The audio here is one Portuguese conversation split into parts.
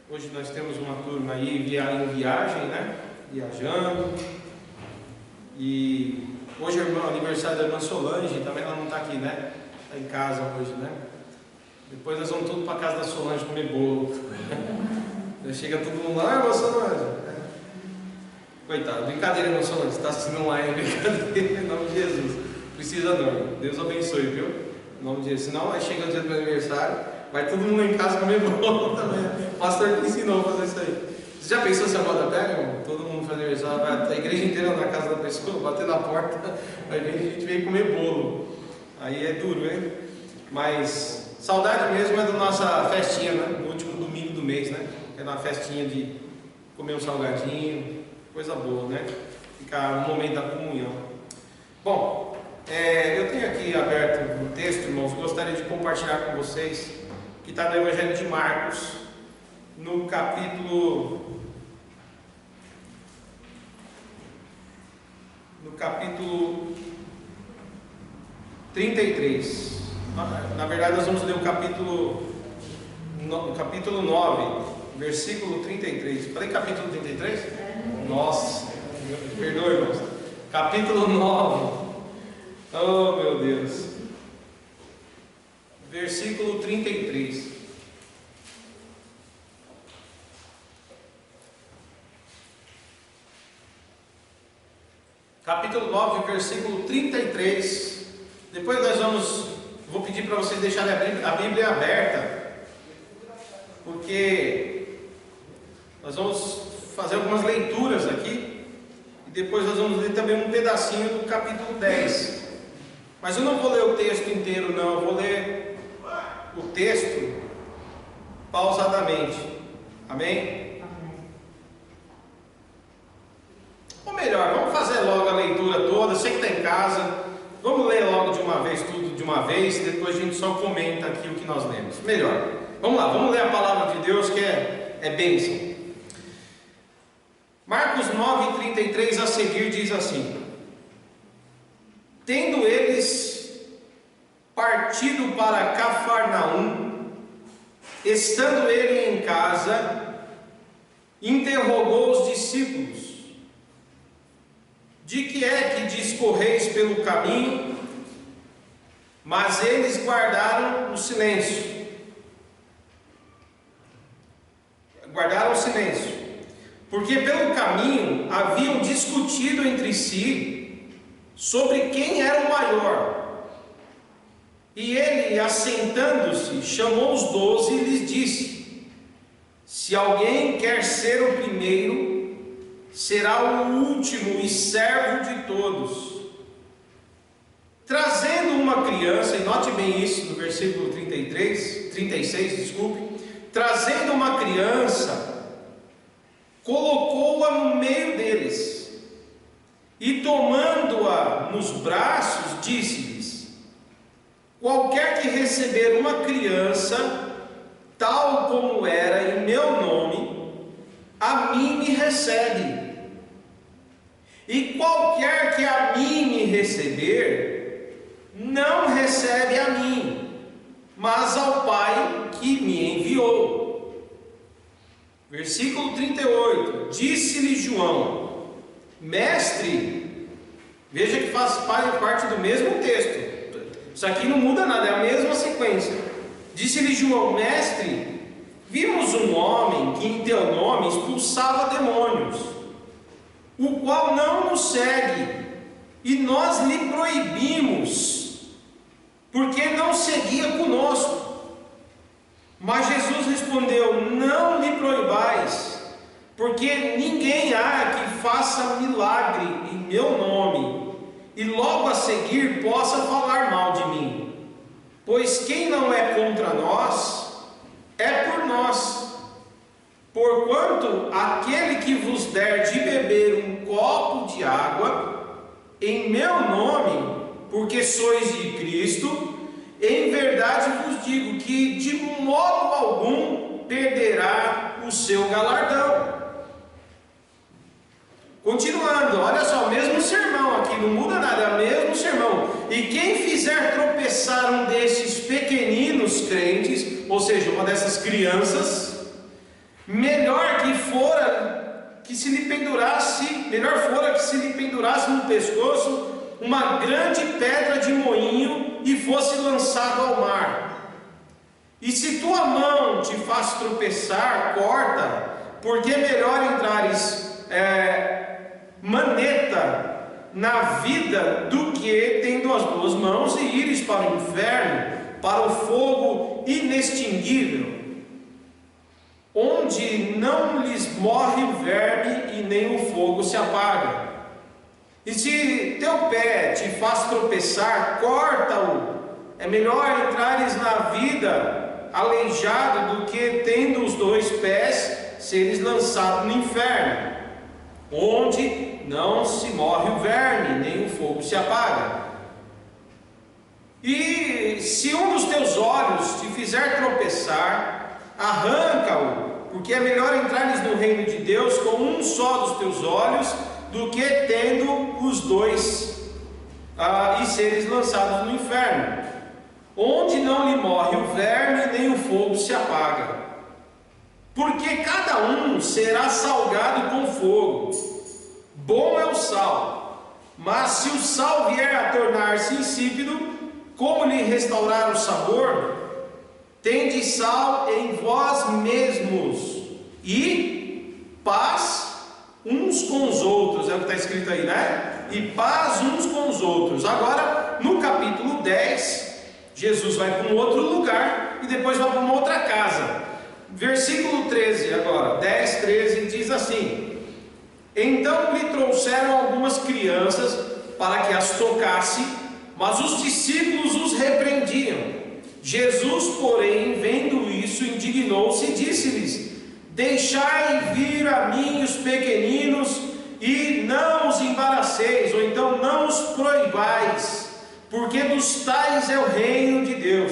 Hoje nós temos uma turma aí em viagem, né? Viajando. E hoje é o aniversário da irmã Solange, também ela não está aqui, né? Está em casa hoje, né? Depois nós vamos tudo para casa da Solange comer bolo. Chega todo mundo lá, irmã Solange. Coitado, brincadeira, irmã Solange, você está assistindo online, brincadeira, em nome de Jesus. Precisa não, Deus abençoe, viu? Em nome de Jesus. Senão vai chegar o dia do meu aniversário, vai todo mundo em casa comer bolo também. O pastor que ensinou a fazer isso aí. Você já pensou se a moda pega, irmão? Todo mundo faz aniversário, vai a igreja inteira na casa da pessoa, bater na porta, vai ver que a gente veio comer bolo. Aí é duro, hein? Mas saudade mesmo é da nossa festinha, né? No último domingo do mês, né? É uma festinha de comer um salgadinho, coisa boa, né? Ficar no momento da comunhão. Bom, eu tenho aqui aberto um texto, irmãos, que gostaria de compartilhar com vocês, que está no Evangelho de Marcos, no capítulo 33. Na verdade, nós vamos ler o capítulo 9, versículo 33. Falei capítulo 33? Nossa, perdoe, irmãos. Capítulo 9. Oh, meu Deus. Versículo 33. Capítulo 9, versículo 33. Depois vou pedir para vocês deixarem a Bíblia aberta, porque nós vamos fazer algumas leituras aqui, e depois nós vamos ler também um pedacinho do capítulo 10. Mas eu não vou ler o texto inteiro, não, eu vou ler o texto pausadamente. Amém? Ou melhor, vamos fazer logo a leitura toda. Você que está em casa, vamos ler logo de uma vez, tudo de uma vez, depois a gente só comenta aqui o que nós lemos. Melhor, vamos lá, vamos ler a palavra de Deus, que é bênção. Marcos 9:33 a seguir diz assim: tendo eles partido para Cafarnaum, estando ele em casa, interrogou os discípulos: de que é que discorreis pelo caminho? Mas eles guardaram o silêncio. Porque pelo caminho haviam discutido entre si sobre quem era o maior. E ele, assentando-se, chamou os 12 e lhes disse: se alguém quer ser o primeiro, será o último e servo de todos. Trazendo uma criança, e note bem isso no versículo 36, trazendo uma criança, colocou-a no meio deles, e tomando-a nos braços, disse-lhes: qualquer que receber uma criança, tal como era em meu nome, a mim me recebe. E qualquer que a mim me receber, não recebe a mim, mas ao Pai que me enviou. Versículo 38. Disse-lhe João: mestre, veja que faz parte do mesmo texto, isso aqui não muda nada, é a mesma sequência. Disse-lhe João: mestre, vimos um homem que em teu nome expulsava demônios, o qual não nos segue, e nós lhe proibimos, porque não seguia conosco. Mas Jesus respondeu: não lhe proibais, porque ninguém há que faça milagre em meu nome, e logo a seguir possa falar mal de mim. Pois quem não é contra nós, é por nós. Porquanto aquele que vos der de beber um copo de água, em meu nome, porque sois de Cristo, em verdade vos digo que de modo algum perderá o seu galardão. Continuando, olha só, mesmo sermão aqui, não muda nada, é o mesmo sermão. E quem fizer tropeçar um desses pequeninos crentes, ou seja, uma dessas crianças, melhor que se lhe pendurasse no pescoço uma grande pedra de moinho e fosse lançado ao mar. E se tua mão te faz tropeçar, corta, porque é melhor entrares maneta na vida do que tendo as duas mãos e ires para o inferno, para o fogo inextinguível, onde não lhes morre o verme e nem o fogo se apaga. E se teu pé te faz tropeçar, corta-o. É melhor entrares na vida aleijado do que tendo os dois pés seres lançado no inferno, onde não se morre o verme, nem o fogo se apaga. E se um dos teus olhos te fizer tropeçar, arranca-o, porque é melhor entrares no reino de Deus com um só dos teus olhos, do que tendo os dois e seres lançados no inferno, onde não lhe morre o verme, nem o fogo se apaga. Porque cada um será salgado com fogo. Bom é o sal, mas se o sal vier a tornar-se insípido, como lhe restaurar o sabor? Tende sal em vós mesmos e paz uns com os outros, é o que está escrito aí, né? E paz uns com os outros. Agora, no capítulo 10, Jesus vai para um outro lugar e depois vai para uma outra casa. Versículo 13 agora, 10, 13, diz assim: então lhe trouxeram algumas crianças para que as tocasse, mas os discípulos os repreendiam. Jesus, porém, vendo isso, indignou-se e disse-lhes: deixai vir a mim os pequeninos e não os embaraceis, ou então não os proibais, porque dos tais é o reino de Deus.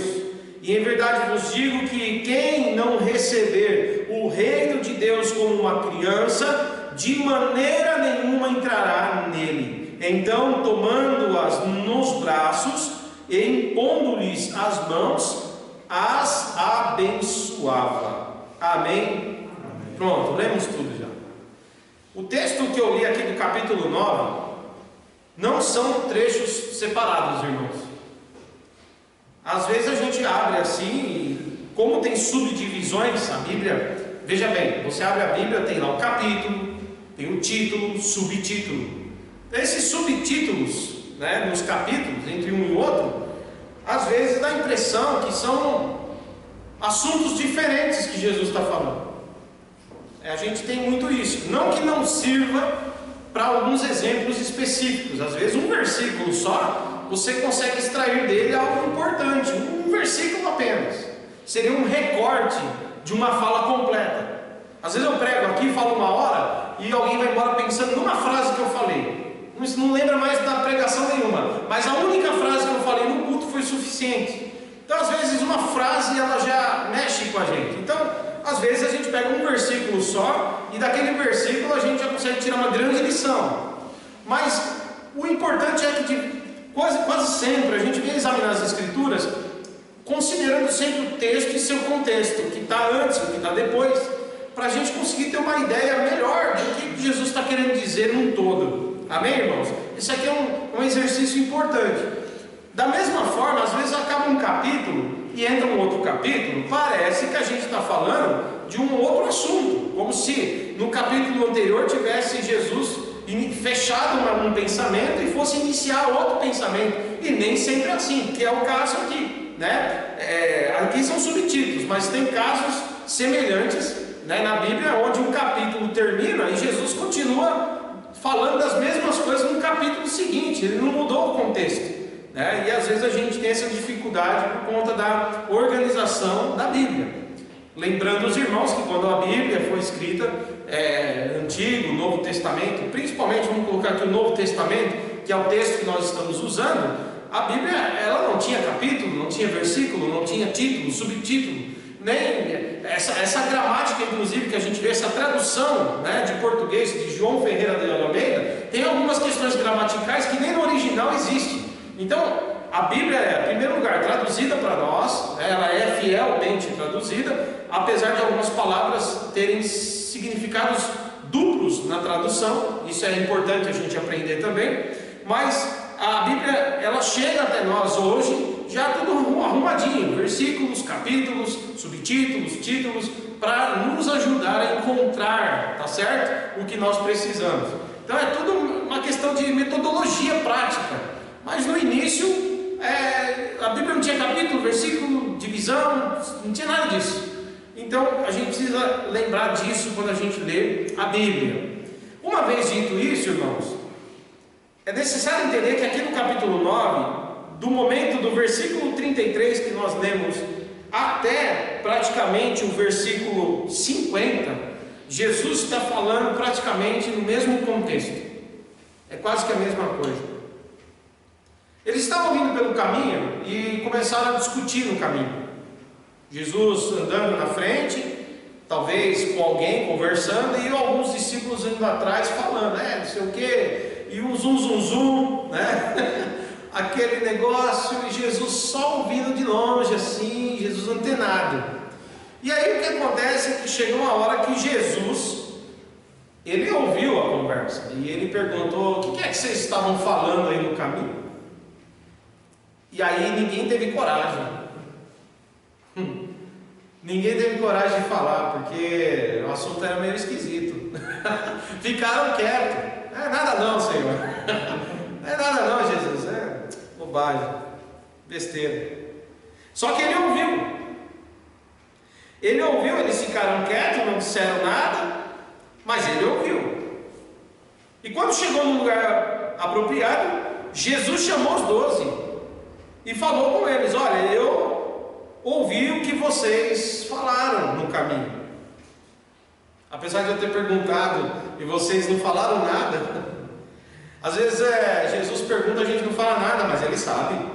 E em verdade vos digo que quem não receber o reino de Deus como uma criança, de maneira nenhuma entrará nele. Então, tomando-as nos braços e impondo-lhes as mãos, as abençoava. Amém? Pronto, lemos tudo já. O texto que eu li aqui do capítulo 9 não são trechos separados, irmãos. Às vezes a gente abre assim, e como tem subdivisões, a Bíblia, veja bem, você abre a Bíblia, tem lá o capítulo, tem o título, subtítulo. Esses subtítulos, né, nos capítulos, entre um e outro, às vezes dá a impressão que são assuntos diferentes que Jesus está falando. A gente tem muito isso. Não que não sirva para alguns exemplos específicos. Às vezes um versículo só, você consegue extrair dele algo importante. Um versículo apenas. Seria um recorte de uma fala completa. Às vezes eu prego aqui, falo uma hora, e alguém vai embora pensando numa frase que eu falei. Não lembra mais da pregação nenhuma. Mas a única frase que eu falei no culto foi suficiente. Então às vezes uma frase ela já mexe com a gente. Então às vezes a gente pega um versículo só e daquele versículo a gente já consegue tirar uma grande lição. Mas o importante é que quase sempre a gente vem examinar as Escrituras considerando sempre o texto e seu contexto, o que está antes, o que está depois, para a gente conseguir ter uma ideia melhor do que Jesus está querendo dizer num todo. Amém, irmãos? Isso aqui é um exercício importante. Da mesma forma, às vezes acaba um capítulo e entra um outro capítulo, parece que a gente está falando de um outro assunto, como se no capítulo anterior tivesse Jesus fechado um pensamento e fosse iniciar outro pensamento, e nem sempre é assim, que é o caso aqui, né? Aqui são subtítulos, mas tem casos semelhantes, né, na Bíblia, onde um capítulo termina e Jesus continua falando das mesmas coisas no capítulo seguinte, ele não mudou o contexto. E às vezes a gente tem essa dificuldade por conta da organização da Bíblia. Lembrando os irmãos que quando a Bíblia foi escrita, Antigo, Novo Testamento, principalmente vamos colocar aqui o Novo Testamento, que é o texto que nós estamos usando, a Bíblia ela não tinha capítulo, não tinha versículo, não tinha título, subtítulo, nem essa gramática, inclusive, que a gente vê, essa tradução, né, de português de João Ferreira de Almeida, tem algumas questões gramaticais que nem no original existe. Então, a Bíblia é, em primeiro lugar, traduzida para nós, ela é fielmente traduzida, apesar de algumas palavras terem significados duplos na tradução, isso é importante a gente aprender também, mas a Bíblia, ela chega até nós hoje, já tudo arrumadinho, versículos, capítulos, subtítulos, títulos, para nos ajudar a encontrar, tá certo? O que nós precisamos. Então é tudo uma questão de metodologia prática, mas no início, a Bíblia não tinha capítulo, versículo, divisão, não tinha nada disso. Então a gente precisa lembrar disso quando a gente lê a Bíblia. Uma vez dito isso, irmãos, é necessário entender que aqui no capítulo 9, do momento do versículo 33 que nós lemos até praticamente o versículo 50, Jesus está falando praticamente no mesmo contexto. É quase que a mesma coisa. Eles estavam vindo pelo caminho e começaram a discutir no caminho. Jesus andando na frente, talvez com alguém conversando, e alguns discípulos indo atrás falando, não sei o que, e um zum, né? Aquele negócio, e Jesus só ouvindo de longe assim, Jesus antenado. E aí o que acontece é que chegou uma hora que Jesus, ele ouviu a conversa, e ele perguntou, o que é que vocês estavam falando aí no caminho? E aí ninguém teve coragem. Ninguém teve coragem de falar, porque o assunto era meio esquisito. Ficaram quietos. Não é nada não, Senhor. Não é nada não, Jesus. É bobagem, besteira. Só que ele ouviu. Ele ouviu, eles ficaram quietos, não disseram nada, mas ele ouviu. E quando chegou no lugar apropriado, Jesus chamou os 12 e falou com eles: olha, eu ouvi o que vocês falaram no caminho. Apesar de eu ter perguntado e vocês não falaram nada. Às vezes Jesus pergunta, a gente não fala nada, mas ele sabe.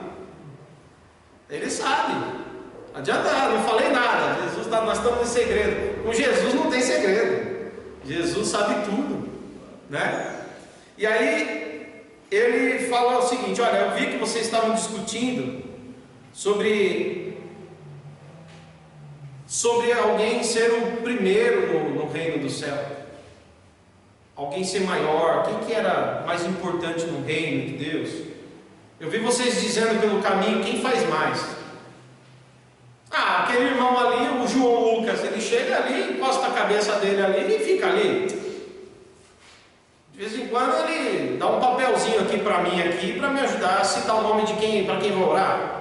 Ele sabe. Não adianta, não falei nada. Nós estamos em segredo. Com Jesus não tem segredo. Jesus sabe tudo, né? E aí ele fala o seguinte: olha, eu vi que vocês estavam discutindo sobre alguém ser o primeiro no reino do céu, alguém ser maior, quem que era mais importante no reino de Deus. Eu vi vocês dizendo pelo caminho, quem faz mais? Aquele irmão ali, o João Lucas, ele chega ali, encosta a cabeça dele ali e fica ali. De vez em quando ele dá um papelzinho aqui para mim, aqui, para me ajudar a citar o nome de quem, para quem vou orar.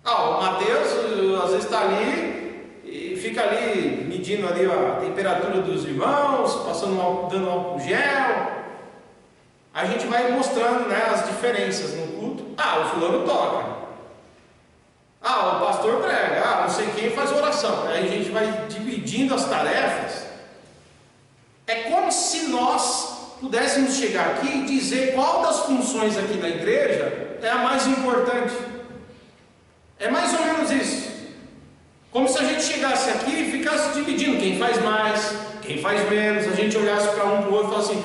O Mateus às vezes está ali e fica ali medindo ali a temperatura dos irmãos, dando álcool gel. A gente vai mostrando, né, as diferenças no culto. O fulano toca. O pastor prega. Não sei quem faz oração. Aí a gente vai dividindo as tarefas. É como se nós pudéssemos chegar aqui e dizer qual das funções aqui da igreja é a mais importante. É mais ou menos isso. Como se a gente chegasse aqui e ficasse dividindo quem faz mais, quem faz menos. A gente olhasse para um para o outro e falasse assim: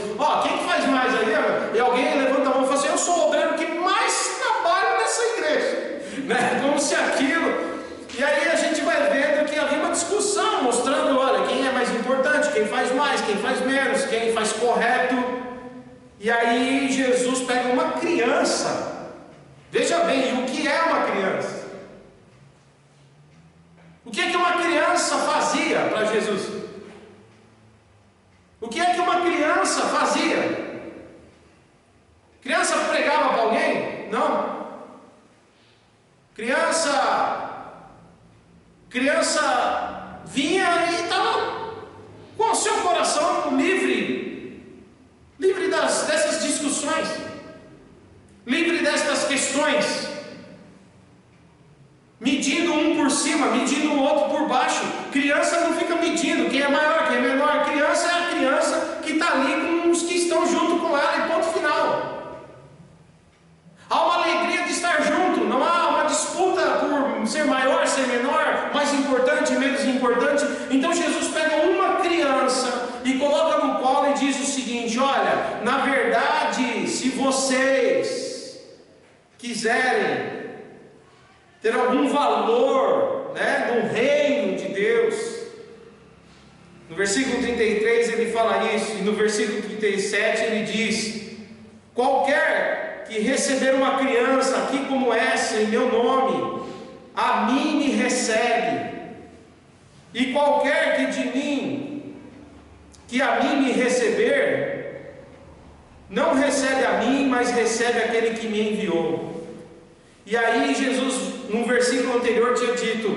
quem faz mais aí? E alguém levanta a mão e fala assim: eu sou o obreiro que mais trabalho nessa igreja, né? Como se aquilo. E aí a gente vai vendo que havia uma discussão mostrando, olha, quem é mais importante, quem faz mais, quem faz menos, quem faz correto. E aí Jesus pega uma criança. Veja bem, o que é uma criança? O que é que uma criança fazia para Jesus? O que é que uma criança fazia? Criança pregava para alguém? Não. Criança vinha e estava com o seu coração livre dessas discussões, livre destas questões, medindo um por cima, medindo o outro por baixo. Criança não fica medindo quem é maior, quem é menor. Criança é a criança que está ali com os que estão junto com ela, e ponto final. Há uma alegria de estar junto, não há uma disputa por ser maior, ser menor, mais importante, menos importante. Então Jesus pega uma criança e coloca no colo e diz o seguinte: olha, na verdade, se vocês quiserem ter algum valor, no reino de Deus. No versículo 33 ele fala isso, e no versículo 37 ele diz: qualquer que receber uma criança aqui como essa em meu nome, a mim me recebe, e qualquer que a mim me receber, não recebe a mim, mas recebe aquele que me enviou. E aí Jesus, no versículo anterior, tinha dito: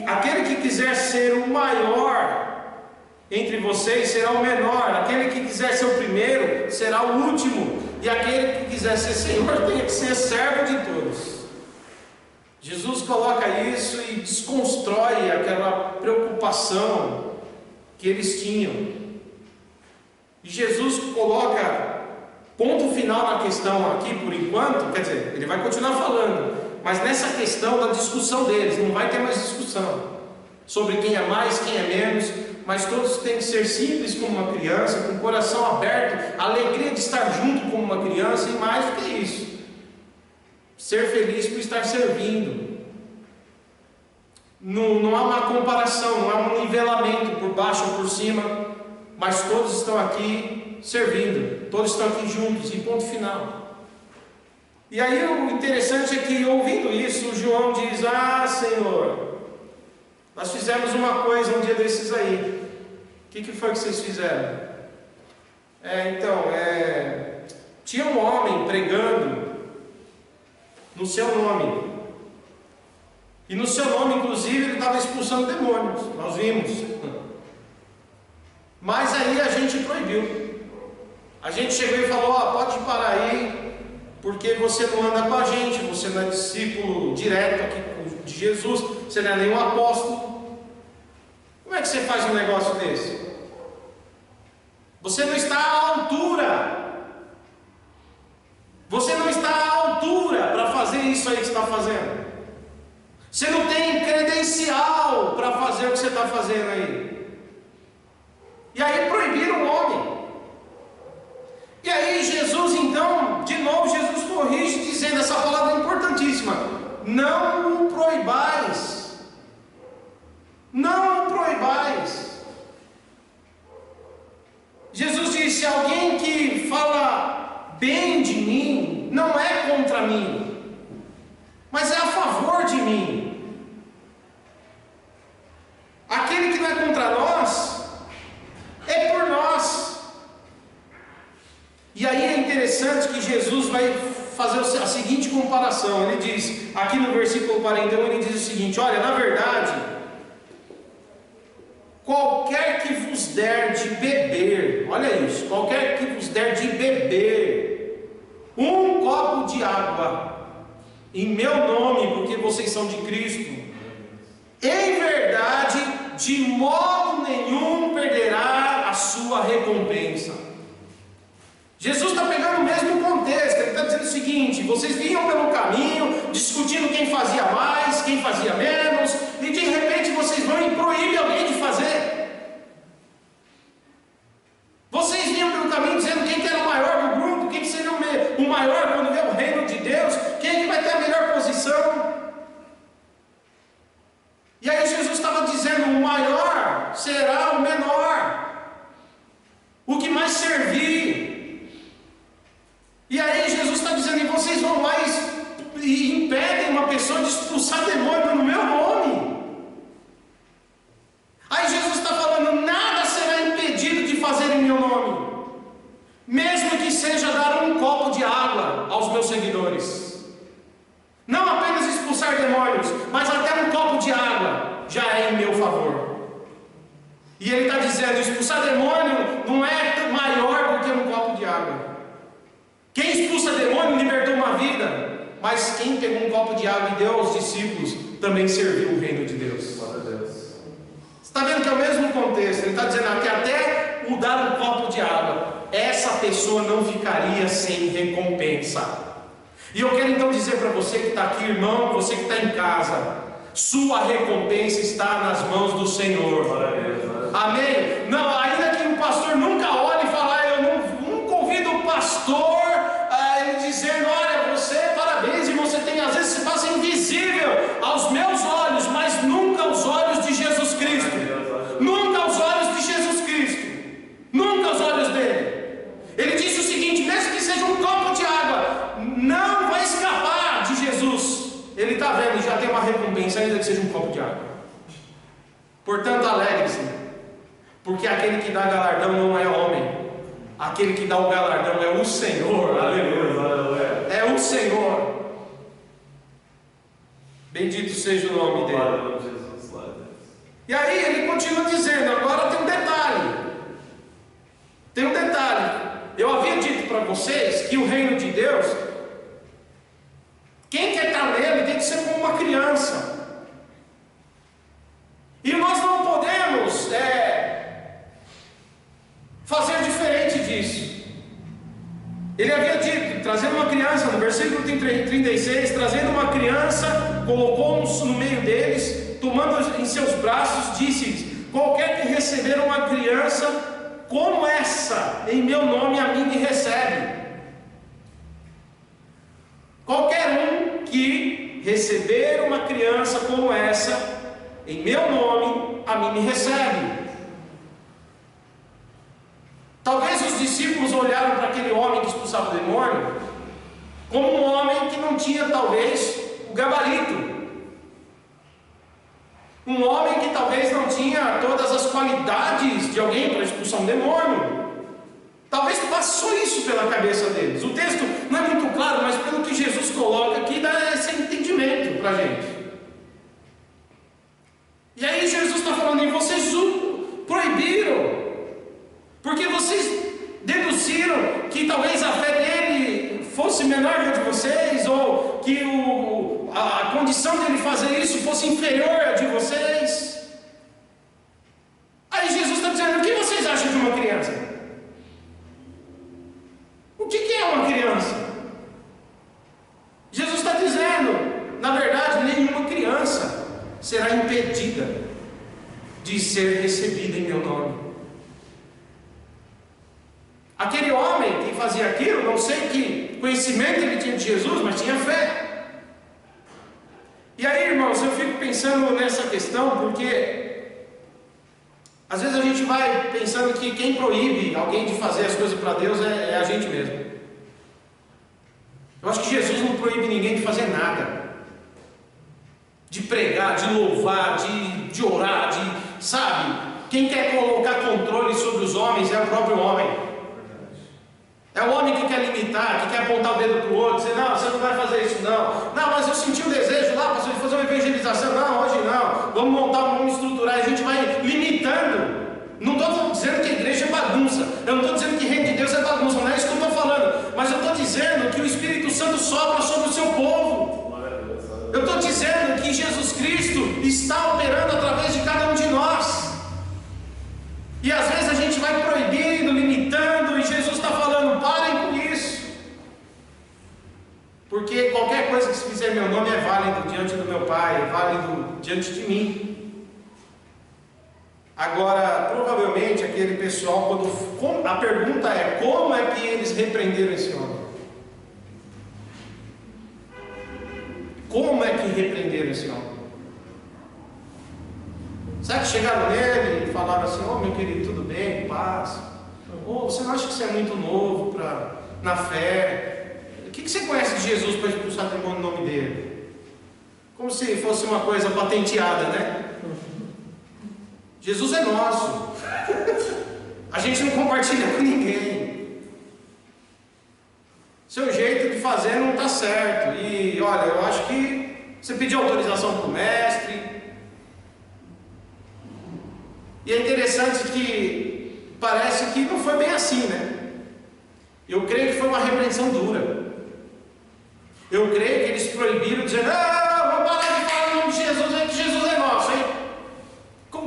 aquele que quiser ser o maior entre vocês será o menor, aquele que quiser ser o primeiro será o último, e aquele que quiser ser Senhor tem que ser servo de todos. Jesus coloca isso e desconstrói aquela preocupação que eles tinham. E Jesus coloca ponto final na questão aqui por enquanto, quer dizer, ele vai continuar falando, mas nessa questão da discussão deles, não vai ter mais discussão sobre quem é mais, quem é menos, mas todos têm que ser simples como uma criança, com o coração aberto, a alegria de estar junto como uma criança, e mais do que isso, ser feliz por estar servindo. Não há uma comparação, não há um nivelamento por baixo ou por cima, mas todos estão aqui servindo, todos estão aqui juntos, e ponto final. E aí o interessante é que, ouvindo isso, João diz: ah, Senhor, nós fizemos uma coisa um dia desses aí. O que foi que vocês fizeram? Tinha um homem pregando no seu nome, e no seu nome inclusive ele estava expulsando demônios, nós vimos. Mas aí a gente proibiu. A gente chegou e falou: pode parar aí, porque você não anda com a gente, você não é discípulo direto aqui de Jesus, você não é nenhum apóstolo. Como é que você faz um negócio desse? Você não está à altura. Você não está à altura para fazer isso aí que você está fazendo. Você não tem credencial para fazer o que você está fazendo aí. E aí proibiram o homem. E aí Jesus, então, de novo Jesus corrige dizendo essa palavra importantíssima: não o proibais. Não o proibais. Jesus disse: alguém que fala bem de mim não é contra mim, mas é a favor de mim. Aquele que não é contra nós é por nós. E aí é interessante que Jesus vai fazer a seguinte comparação. Ele diz, aqui no versículo 41, ele diz o seguinte: olha, na verdade, qualquer que vos der de beber, olha isso, qualquer que vos der de beber um copo de água em meu nome, porque vocês são de Cristo, em verdade, de modo nenhum perderá a sua recompensa. Jesus está pegando o mesmo contexto. Ele está dizendo o seguinte: vocês vinham pelo caminho, discutindo quem fazia mais, quem fazia menos, e de repente vocês vão e proíbem alguém de fazer. Vocês vinham pelo caminho dizendo quem que era o maior do grupo, quem que seria o maior quando vier o reino de Deus, quem que vai ter a melhor posição. E aí Jesus estava dizendo: o maior será o menor, o que mais servir. E aí Jesus está dizendo: e vocês vão lá e impedem uma pessoa de expulsar demônio no meu nome. Aí Jesus está falando: nada será impedido de fazer em meu nome, mesmo que seja dar um copo de água aos meus seguidores. Não apenas expulsar demônios, mas até um copo de água já é em meu favor. E ele está dizendo: expulsar demônio não é maior do que um copo de água. Quem expulsa demônio libertou uma vida, mas quem pegou um copo de água e deu aos discípulos também serviu o reino de Deus. Você está vendo que é o mesmo contexto. Ele está dizendo que até o dar um copo de água, essa pessoa não ficaria sem recompensa. E eu quero então dizer para você que está aqui, irmão, você que está em casa, sua recompensa está nas mãos do Senhor. Amém? Não, ainda que o pastor nunca olhe e fale: eu não convido o pastor, ele dizendo: olha, você, parabéns, irmão, recompensa, ainda que seja um copo de água. Portanto, alegre-se, porque aquele que dá galardão não é homem, aquele que dá o galardão é o Senhor. Aleluia. É o Senhor. Bendito seja o nome dele. E aí ele continua dizendo, agora tem um detalhe. Tem um detalhe. Eu havia dito para vocês que o reino de Deus, quem quer estar nele tem que ser como uma criança. E nós não podemos fazer diferente disso. Ele havia dito, trazendo uma criança, no versículo 36, trazendo uma criança, colocou-nos no meio deles, tomando em seus braços, disse-lhes: qualquer que receber uma criança como essa, em meu nome, a mim me recebe. Qualquer um que receber uma criança como essa, em meu nome, a mim me recebe. Talvez os discípulos olharam para aquele homem que expulsava o demônio como um homem que não tinha, talvez, o gabarito. Um homem que talvez não tinha todas as qualidades de alguém para expulsar um demônio. Talvez passou isso pela cabeça deles. O texto não é muito claro, mas pelo que Jesus coloca aqui, dá esse entendimento para a gente. E aí Jesus está falando, e vocês o proibiram, porque vocês deduziram que talvez a fé dele fosse menor que a de vocês, ou que a condição dele fazer isso fosse inferior à de vocês. Aí Jesus está dizendo, o que vocês acham de uma criança? O que é uma criança? Jesus está dizendo, na verdade, nenhuma criança será impedida de ser recebida em meu nome. Aquele homem que fazia aquilo, não sei que conhecimento ele tinha de Jesus, mas tinha fé. E aí, irmãos, eu fico pensando nessa questão, porque às vezes a gente vai pensando que quem proíbe alguém de fazer as coisas para Deus é a gente mesmo. Eu acho que Jesus não proíbe ninguém de fazer nada. De pregar, de louvar, de orar, sabe? Quem quer colocar controle sobre os homens é o próprio homem. É o homem que quer limitar, que quer apontar o dedo para o outro, dizer, não, você não vai fazer isso não. Não, mas eu senti um desejo lá, pastor, de fazer uma evangelização. Não, hoje não. Vamos montar, vamos estruturar. E a gente vai limitando. Não estou dizendo que a igreja é bagunça. Eu não estou dizendo que o reino de Deus é bagunça. Não é isso que eu estou falando. Mas eu estou dizendo que o Espírito Santo sopra sobre o seu povo. Eu estou dizendo que Jesus Cristo está operando através de cada um de nós. E às vezes a gente vai proibindo, limitando, e Jesus está falando, parem com isso. Porque qualquer coisa que se fizer em meu nome é válido diante do meu Pai, é válido diante de mim. Agora, provavelmente aquele pessoal, a pergunta é, como é que eles repreenderam esse homem? Como é que repreenderam esse homem? Será que chegaram nele e falaram assim, meu querido, tudo bem, paz? Você não acha que você é muito novo na fé? O que você conhece de Jesus para expulsar demônio no nome dele? Como se fosse uma coisa patenteada, né? Jesus é nosso. A gente não compartilha com ninguém. Seu jeito de fazer não está certo. E olha, eu acho que você pediu autorização para o mestre. E é interessante que parece que não foi bem assim, né? Eu creio que foi uma repreensão dura. Eu creio que eles proibiram, dizendo, vamos parar de falar o nome de Jesus, aí que Jesus é nosso, hein? Que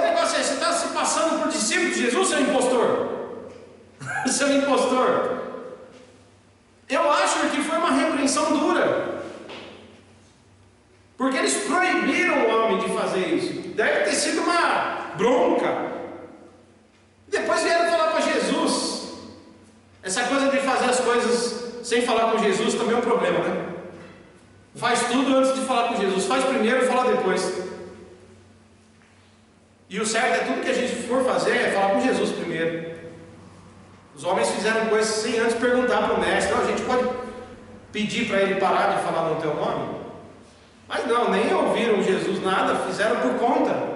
negócio é esse? Você está se passando por discípulo de Jesus, seu impostor? Seu impostor. Eu acho que foi uma repreensão dura. Porque eles proibiram o homem de fazer isso. Deve ter sido uma bronca. Depois vieram falar para Jesus. Essa coisa de fazer as coisas sem falar com Jesus também é um problema, né? Faz tudo antes de falar com Jesus. Faz primeiro e fala depois. E o certo é tudo que a gente for fazer é falar com Jesus primeiro. Os homens fizeram coisas sem antes perguntar para o mestre. A gente pode pedir para ele parar de falar no teu nome? Mas não, nem ouviram Jesus nada, fizeram por conta.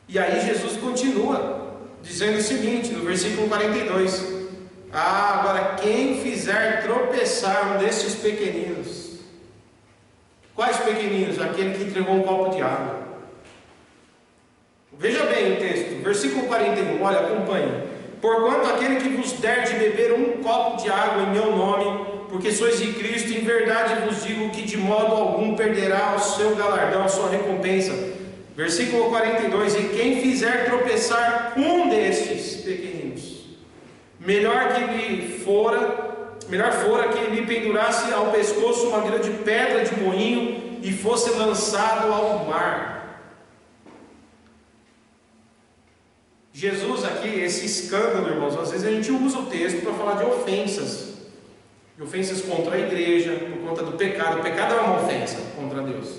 E aí Jesus continua, dizendo o seguinte, no versículo 42. Agora quem fizer tropeçar um destes pequeninos. Quais pequeninos? Aquele que entregou um copo de água. Veja bem o texto, versículo 41, olha, acompanhe. Porquanto aquele que vos der de beber um copo de água em meu nome, porque sois de Cristo, em verdade vos digo que de modo algum perderá o seu galardão, a sua recompensa. Versículo 42, e quem fizer tropeçar um destes pequeninos, melhor fora que lhe pendurasse ao pescoço uma grande pedra de moinho e fosse lançado ao mar. Jesus aqui, esse escândalo, irmãos, às vezes a gente usa o texto para falar de ofensas contra a igreja, por conta do pecado. O pecado é uma ofensa contra Deus,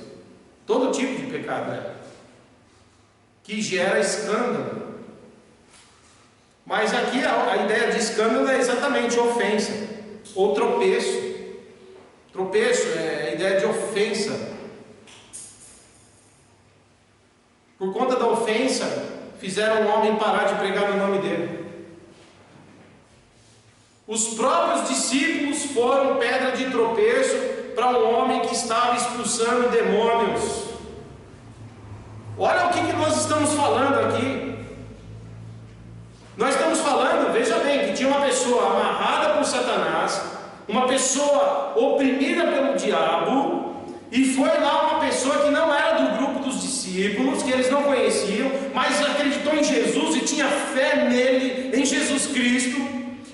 todo tipo de pecado que gera escândalo. Mas aqui a ideia de escândalo é exatamente ofensa ou tropeço. Tropeço é a ideia de ofensa. Por conta da ofensa, fizeram o homem parar de pregar no nome dele. Os próprios discípulos foram pedra de tropeço para um homem que estava expulsando demônios. Olha o que nós estamos falando aqui. Nós estamos falando, veja bem, que tinha uma pessoa amarrada por Satanás, uma pessoa oprimida pelo diabo, e foi lá uma pessoa que não era do grupo dos discípulos, que eles não conheciam, mas acreditou em Jesus e tinha fé nele, em Jesus Cristo,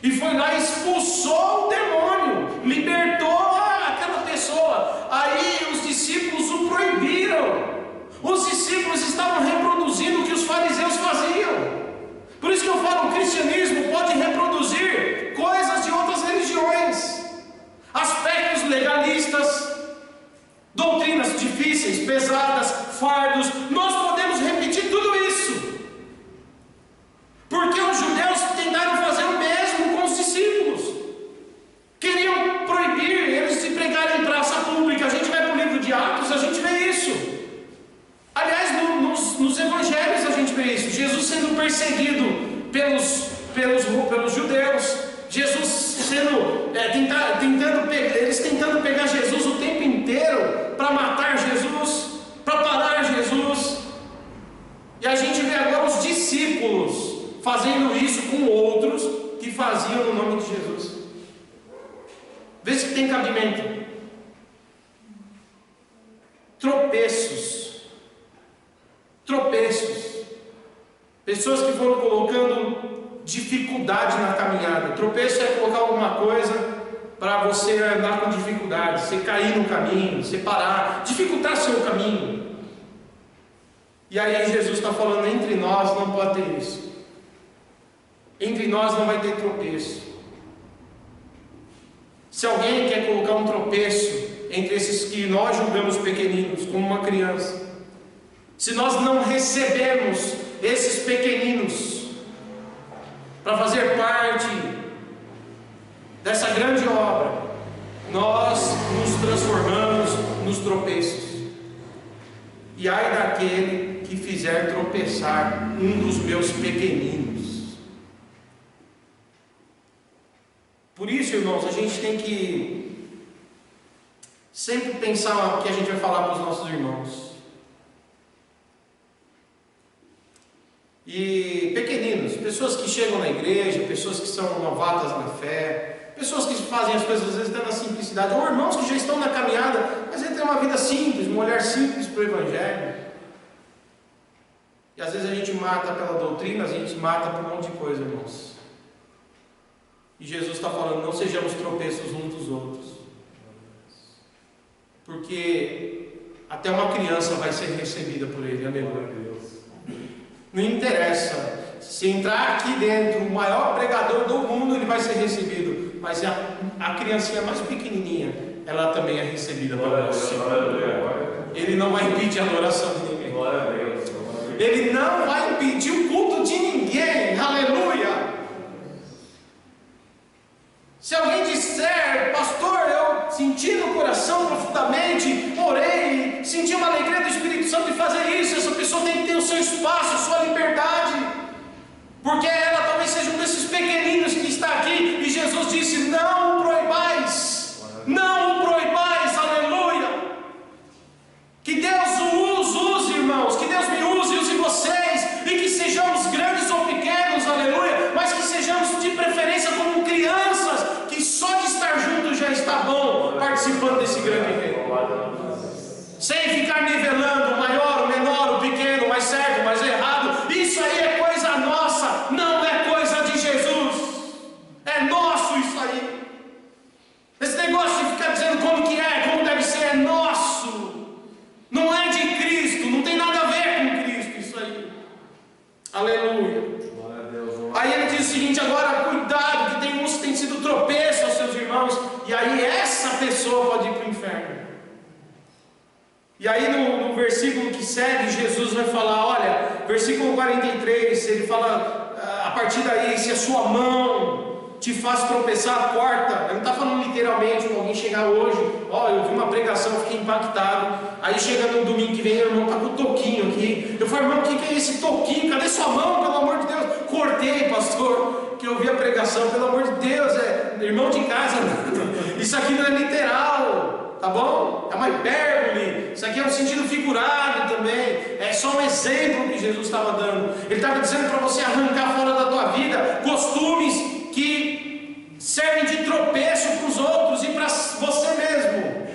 e foi lá e expulsou o demônio, libertou aquela pessoa. Aí os discípulos o proibiram. Os discípulos estavam reproduzindo o que os fariseus faziam. Por isso que eu falo, o cristianismo pode reproduzir coisas de outras religiões, aspectos legalistas, doutrinas difíceis, pesadas, fardos. Nós podemos repetir tudo isso, porque os judeus tentaram fazer o mesmo com os discípulos. Queriam proibir eles de pregarem em praça pública. A gente vai para o livro de Atos, a gente vê isso. Aliás, nos evangelhos a gente vê isso. Jesus sendo perseguido pelos judeus, Jesus sendo eles tentando pegar Jesus o tempo inteiro para matar Jesus, para parar Jesus. E a gente vê agora os discípulos fazendo isso com outros que faziam no nome de Jesus. Vê se tem cabimento. Tropeços. Pessoas que foram colocando dificuldade na caminhada. Tropeço é colocar alguma coisa para você andar com dificuldade, você cair no caminho, você parar, dificultar seu caminho. E aí Jesus está falando, entre nós não pode ter isso. Entre nós não vai ter tropeço. Se alguém quer colocar um tropeço entre esses que nós julgamos pequeninos, como uma criança, se nós não recebemos esses pequeninos para fazer parte dessa grande obra, nós nos transformamos nos tropeços. E ai daquele que fizer tropeçar um dos meus pequeninos. Por isso, irmãos, a gente tem que sempre pensar o que a gente vai falar para os nossos irmãos. E pequeninos, pessoas que chegam na igreja, pessoas que são novatas na fé, pessoas que fazem as coisas às vezes até na simplicidade, ou irmãos que já estão na caminhada, mas ele tem uma vida simples, um olhar simples para o Evangelho. E às vezes a gente mata pela doutrina, a gente mata por um monte de coisa, irmãos. E Jesus está falando, não sejamos tropeços uns dos outros, porque até uma criança vai ser recebida por Ele, aleluia. Não interessa, se entrar aqui dentro o maior pregador do mundo, ele vai ser recebido, mas a criancinha mais pequenininha, ela também é recebida pelo Senhor. Ele não vai impedir a adoração de ninguém, Ele não vai impedir o culto de ninguém, aleluia. Se alguém disser, pastor, eu senti no coração profundamente, orei, sentir uma alegria do Espírito Santo e fazer isso. Essa pessoa tem que ter o seu espaço, a sua liberdade, porque ela talvez seja um desses pequeninos que está aqui, e Jesus disse: não o proibais, não o proibais, aleluia. Que Deus os use, irmãos, que Deus me use vocês, e que sejamos grandes ou pequenos, aleluia, mas que sejamos de preferência como crianças, que só de estar juntos já está bom, participando desse grande reino, sem ficar nivelando o maior, o menor, o pequeno, o mais certo, o mais errado. Isso aí é coisa nossa, não é coisa de Jesus, é nosso isso aí. Esse negócio de ficar dizendo como que é, como deve ser, é nosso, não é de Cristo, não tem nada a ver com Cristo isso aí, aleluia. Aí ele diz o seguinte: agora cuidado, que tem uns que têm sido tropeço aos seus irmãos, e aí essa pessoa pode ir para o inferno. E aí no versículo que segue, Jesus vai falar, olha, versículo 43, ele fala, a partir daí, se a sua mão te faz tropeçar, corta. Ele não está falando literalmente, quando alguém chegar hoje, ó, eu vi uma pregação, fiquei impactado, aí chega no domingo que vem, o irmão está com o toquinho aqui, eu falo, irmão, o que é esse toquinho? Cadê sua mão, pelo amor de Deus? Cortei, pastor, que eu vi a pregação, pelo amor de Deus, é irmão de casa, isso aqui não é literal, tá bom? É uma hipérbole, isso aqui é um sentido figurado também, é só um exemplo que Jesus estava dando. Ele estava dizendo para você arrancar fora da tua vida costumes que servem de tropeço para os outros e para você mesmo,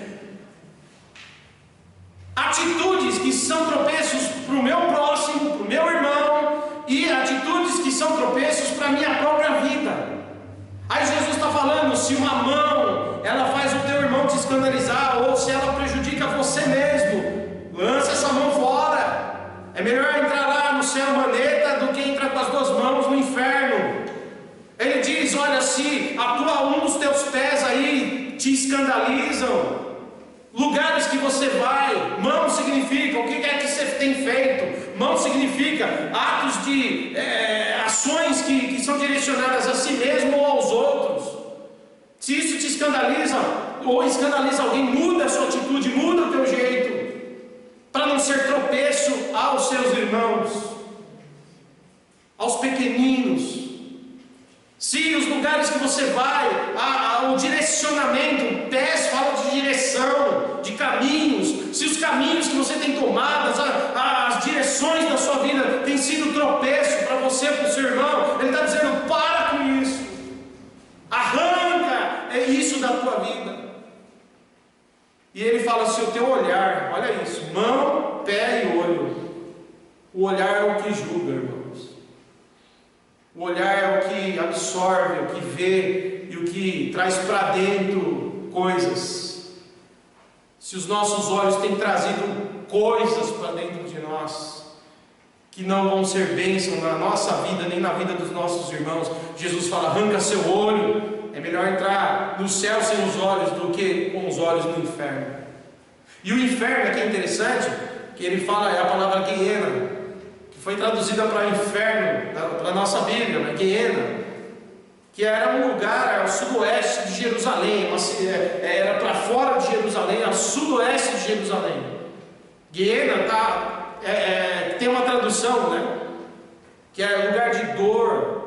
atitudes que são tropeços para o meu próximo, para o meu irmão, e atitudes que são tropeços para a minha própria vida. Aí Jesus está falando, se uma mão ela faz o teu irmão te escandalizar, ou se ela prejudica você mesmo, lança essa mão fora. É melhor entrar lá no céu maneta do que entrar com as duas mãos no inferno. Ele diz, olha, se um dos teus pés aí te escandalizam, lugares que você vai, mão significa o que é que você tem feito, mão significa atos de ações que são direcionadas a si mesmo ou aos outros. Se isso te escandaliza ou escandaliza alguém, muda a sua atitude, muda o teu jeito, para não ser tropeço aos seus irmãos, aos pequeninos. Se os lugares que você vai, o direcionamento, pés fala de direção, de caminhos, se os caminhos que você tem tomado, as direções da sua vida têm sido tropeço para você, para o seu irmão, ele está dizendo, para com isso, arranca isso da tua vida. E ele fala, se o teu olhar, olha isso, mão, pé e olho, o olhar é o que julga, irmãos. O olhar é o que absorve, o que vê e o que traz para dentro coisas. Se os nossos olhos têm trazido coisas para dentro de nós, que não vão ser bênção na nossa vida, nem na vida dos nossos irmãos, Jesus fala, arranca seu olho. É melhor entrar no céu sem os olhos do que com os olhos no inferno. E o inferno aqui é interessante, que ele fala, é a palavra Guiena, foi traduzida para inferno, para a nossa Bíblia, né? Guiena, que era um lugar ao sudoeste de Jerusalém, era para fora de Jerusalém, ao sudoeste de Jerusalém. Guiena tem uma tradução, né? Que é lugar de dor.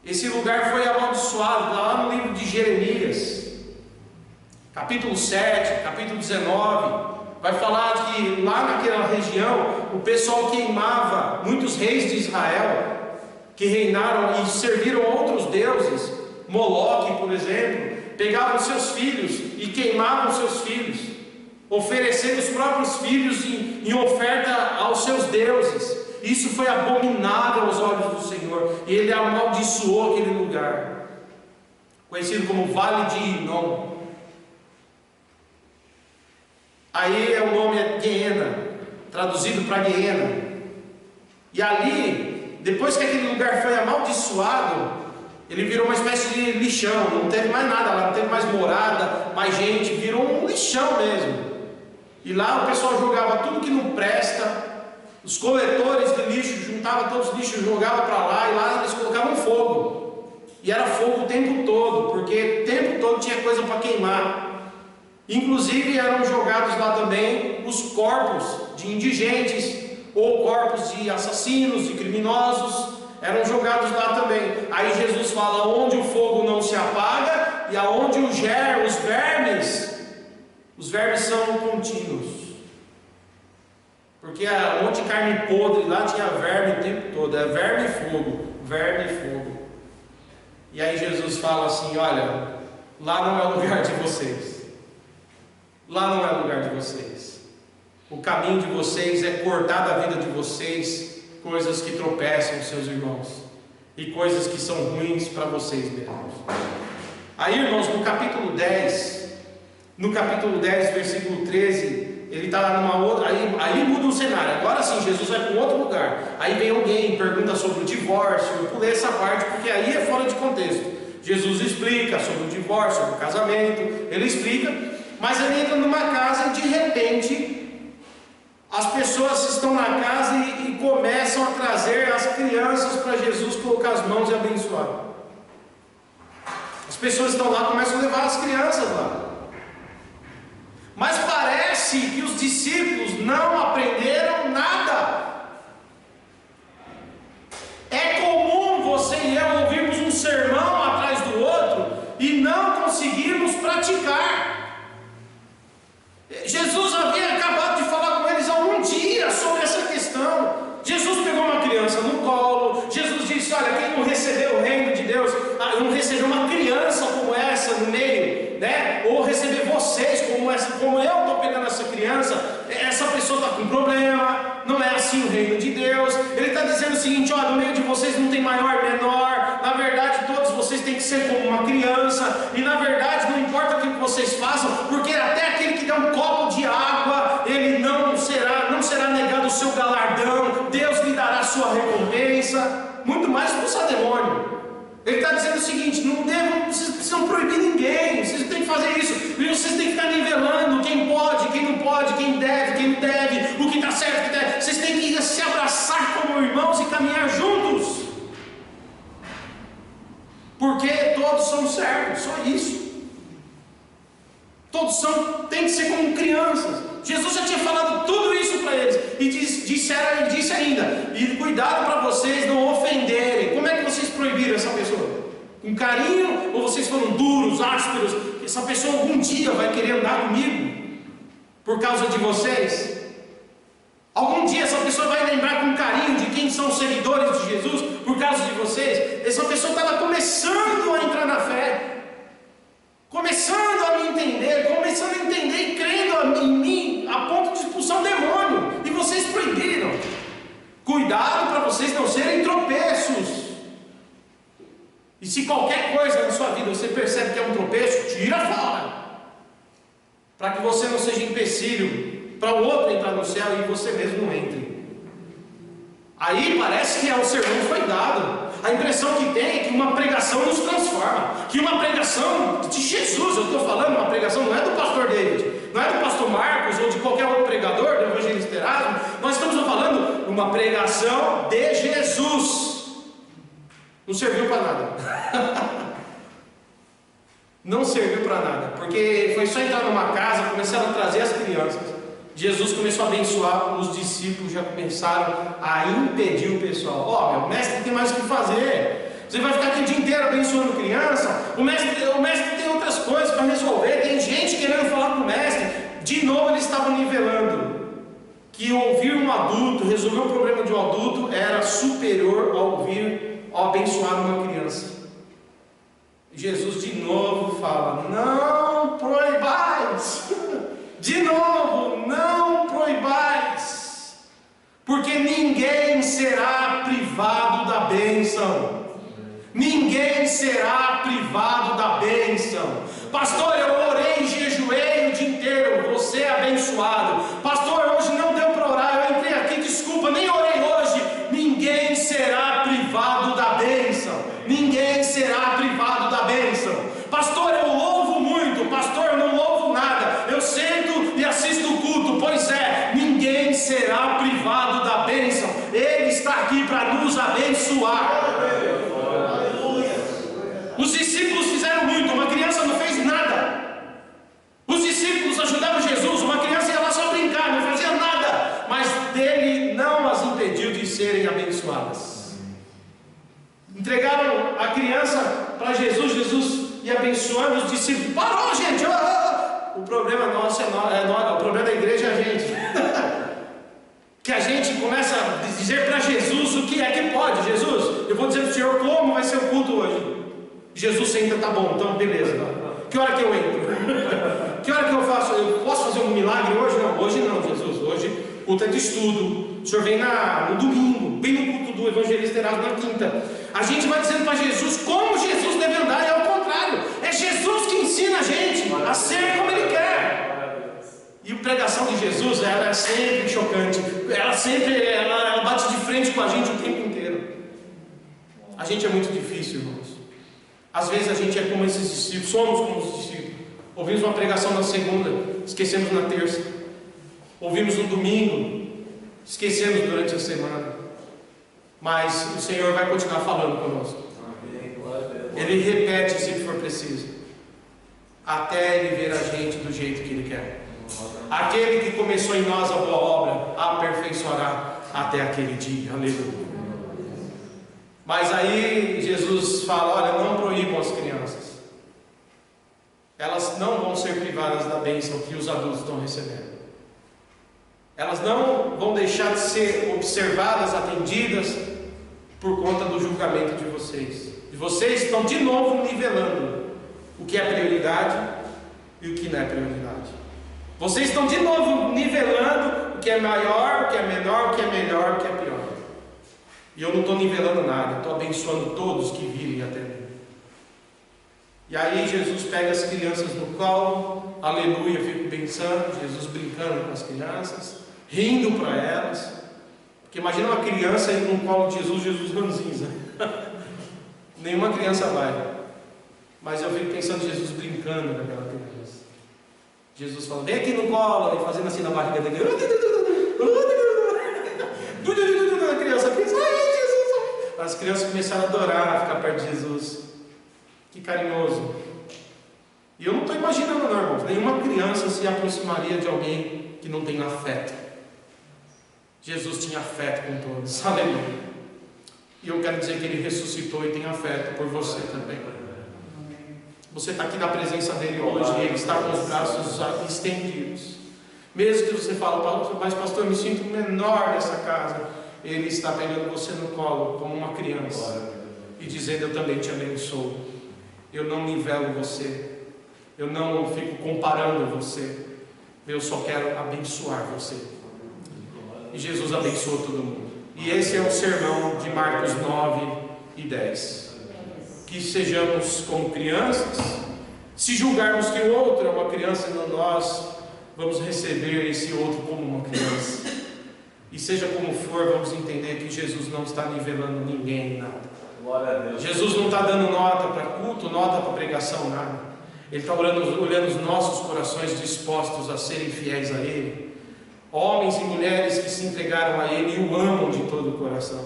Esse lugar foi amaldiçoado lá no livro de Jeremias, capítulo 7, capítulo 19. Vai falar que lá naquela região o pessoal queimava, muitos reis de Israel que reinaram e serviram outros deuses, Moloque, por exemplo, pegavam seus filhos e queimavam seus filhos, oferecendo os próprios filhos em oferta aos seus deuses. Isso foi abominável aos olhos do Senhor, e ele amaldiçoou aquele lugar, conhecido como Vale de Inom. Aí o nome é Guiena, traduzido para Guiena. E ali, depois que aquele lugar foi amaldiçoado, ele virou uma espécie de lixão, não teve mais nada lá, não teve mais morada, mais gente, virou um lixão mesmo. E lá o pessoal jogava tudo que não presta, os coletores de lixo juntavam todos os lixos, jogavam para lá, e lá eles colocavam fogo. E era fogo o tempo todo, porque o tempo todo tinha coisa para queimar. Inclusive eram jogados lá também os corpos de indigentes, ou corpos de assassinos, de criminosos, eram jogados lá também. Aí Jesus fala: onde o fogo não se apaga e aonde os vermes são contínuos. Porque um monte de carne podre lá tinha verme o tempo todo, é verme e fogo, verme e fogo. E aí Jesus fala assim: olha, lá não é o lugar de vocês. Lá não é o lugar de vocês. O caminho de vocês é cortar da vida de vocês coisas que tropeçam os seus irmãos e coisas que são ruins para vocês mesmos. Aí, irmãos, no capítulo 10, versículo 13, ele está numa outra, aí muda o cenário. Agora sim, Jesus vai para um outro lugar. Aí vem alguém, pergunta sobre o divórcio. Eu pulei essa parte porque aí é fora de contexto. Jesus explica sobre o divórcio, sobre o casamento, ele explica, mas ele entra numa casa e de repente as pessoas estão na casa e começam a trazer as crianças para Jesus colocar as mãos e abençoar. As pessoas estão lá, começam a levar as crianças lá. Mas parece que os discípulos não aprenderam nada. É comum você e eu ouvirmos um sermão atrás do outro e não conseguirmos praticar. Jesus havia acabado de falar com eles há um dia sobre essa questão. Jesus pegou uma criança no colo. Jesus disse: olha, quem não recebeu o reino de Deus, não recebeu uma criança como essa no meio, né? Ou receber vocês como essa, como eu estou pegando essa criança, essa pessoa está com problema. Não é assim o reino de Deus. Ele está dizendo o seguinte: olha, no meio de vocês não tem maior, menor. Na verdade, todos vocês têm que ser como uma criança. E na verdade, não importa o que vocês façam, porque até aquele que dá um copo de água, ele não será negado o seu galardão. Deus lhe dará a sua recompensa. Muito mais que o demônio. Ele está dizendo o seguinte: vocês precisam proibir ninguém, vocês têm que fazer isso, e vocês têm que ficar nivelando quem pode, quem não pode, quem não deve, o que está certo, o que deve. Vocês têm que se abraçar como irmãos e caminhar juntos, porque todos são servos, só isso. Todos têm que ser como crianças. Jesus já tinha falado tudo isso para eles, e disse ainda: e cuidado para vocês não ofenderem. Como é que vocês proibiram essa pessoa? Com carinho, ou vocês foram duros, ásperos? Essa pessoa algum dia vai querer andar comigo por causa de vocês? Algum dia essa pessoa vai lembrar com carinho de quem são os seguidores de Jesus por causa de vocês? Essa pessoa estava começando a entrar na fé, começando a me entender, começando a entender e crendo em mim, a ponto de expulsar um demônio, e vocês proibiram. Cuidado para vocês não serem tropeços. E se qualquer coisa na sua vida você percebe que é um tropeço, tira fora, para que você não seja empecilho para o outro entrar no céu e você mesmo não entre. Aí parece que o sermão foi dado. A impressão que tem é que uma pregação nos transforma, que uma pregação de Jesus, eu estou falando, uma pregação não é do pastor David, não é do pastor Marcos ou de qualquer outro pregador, do evangelista Erasmo. Nós estamos falando uma pregação de Jesus. Não serviu para nada. Não serviu para nada, porque foi só entrar numa casa, começaram a trazer as crianças. Jesus começou a abençoar, os discípulos já começaram a impedir o pessoal. Meu mestre tem mais o que fazer. Você vai ficar aqui o dia inteiro abençoando criança. O mestre tem outras coisas para resolver. Tem gente querendo falar com o mestre. De novo eles estavam nivelando que ouvir um adulto, resolver o problema de um adulto, era superior ao abençoar uma criança. Jesus de novo fala: não proibais. De novo, não proibais, porque ninguém será privado da bênção. Ninguém será privado da bênção. Pastor, eu orei e jejuei o dia inteiro, você é abençoado. Pastor, hoje não deu para orar, eu entrei aqui, desculpa, nem orei hoje. Ninguém será privado da bênção. Ninguém será privado da bênção. Pastor, eu louvo muito. Pastor, eu não louvo nada. Eu sento e assisto o culto. Pois é, ninguém será privado da bênção. Ele está aqui para nos abençoar. Os discípulos fizeram muito, uma criança não fez nada. Os discípulos para Jesus, Jesus ia abençoando os discípulos. Parou, gente! O problema nosso o problema da igreja é a gente. Que a gente começa a dizer para Jesus o que é que pode. Jesus, eu vou dizer para o Senhor como vai ser o culto hoje. Jesus senta, tá bom, então beleza. Que hora que eu entro? Que hora que eu faço? Eu posso fazer um milagre hoje? Não, hoje não, Jesus. Hoje o culto é de estudo. O Senhor vem no domingo, bem no culto do evangelista Erasmo na quinta. A gente vai dizendo para Jesus como Jesus deve andar, e ao contrário. É Jesus que ensina a gente a ser como Ele quer. E a pregação de Jesus, ela é sempre chocante. Ela bate de frente com a gente o tempo inteiro. A gente é muito difícil, irmãos. Às vezes a gente é como esses discípulos, somos como os discípulos. Ouvimos uma pregação na segunda, esquecemos na terça. Ouvimos no domingo, esquecemos durante a semana. Mas o Senhor vai continuar falando conosco. Ele repete se for preciso, até Ele ver a gente do jeito que Ele quer. Aquele que começou em nós a boa obra, aperfeiçoará até aquele dia. Aleluia. Mas aí Jesus fala: olha, não proíbam as crianças. Elas não vão ser privadas da bênção que os adultos estão recebendo. Elas não vão deixar de ser observadas, atendidas, por conta do julgamento de vocês. E vocês estão de novo nivelando o que é prioridade e o que não é prioridade. Vocês estão de novo nivelando o que é maior, o que é menor, o que é melhor, o que é pior. E eu não estou nivelando nada, eu estou abençoando todos que virem até mim. E aí Jesus pega as crianças no colo, aleluia, eu fico pensando, Jesus brincando com as crianças, rindo para elas. Porque imagina uma criança indo no colo de Jesus, Jesus ranzinza. Nenhuma criança vai. Mas eu fico pensando Jesus brincando com aquela criança. Jesus fala: vem aqui no colo, e fazendo assim na barriga dele. A criança pensa: ai, Jesus. As crianças começaram a adorar ficar perto de Jesus. Que carinhoso. E eu não estou imaginando, não, irmãos. Nenhuma criança se aproximaria de alguém que não tem afeto. Jesus tinha afeto com todos. Aleluia. E eu quero dizer que Ele ressuscitou e tem afeto por você também. Você está aqui na presença dEle hoje e Ele está com os braços estendidos. Mesmo que você fale: mas pastor, eu me sinto menor nessa casa. Ele está pegando você no colo como uma criança e dizendo: eu também te abençoo. Eu não nivelo você. Eu não fico comparando você. Eu só quero abençoar você. E Jesus abençoou todo mundo. E esse é o sermão de Marcos 9 e 10. Que sejamos como crianças. Se julgarmos que o outro é uma criança, não, nós vamos receber esse outro como uma criança. E seja como for, vamos entender que Jesus não está nivelando ninguém em nada. Jesus não está dando nota para culto, nota para pregação, nada. Ele está olhando os nossos corações dispostos a serem fiéis a Ele. Homens e mulheres que se entregaram a Ele e o amam de todo o coração.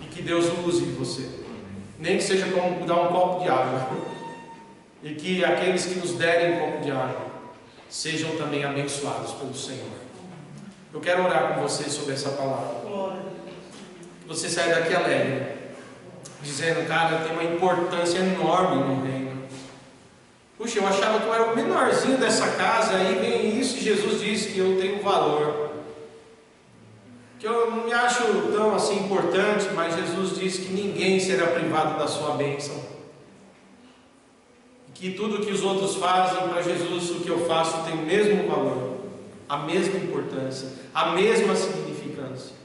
E que Deus use você. Nem que seja como dar um copo de água. E que aqueles que nos derem um copo de água sejam também abençoados pelo Senhor. Eu quero orar com você sobre essa palavra. Que você saia daqui alegre, dizendo: cara, tem uma importância enorme no reino. Puxa, eu achava que eu era o menorzinho dessa casa, aí vem isso e Jesus disse que eu tenho valor. Que eu não me acho tão assim importante, mas Jesus disse que ninguém será privado da sua bênção. Que tudo que os outros fazem para Jesus, o que eu faço tem o mesmo valor, a mesma importância, a mesma significância.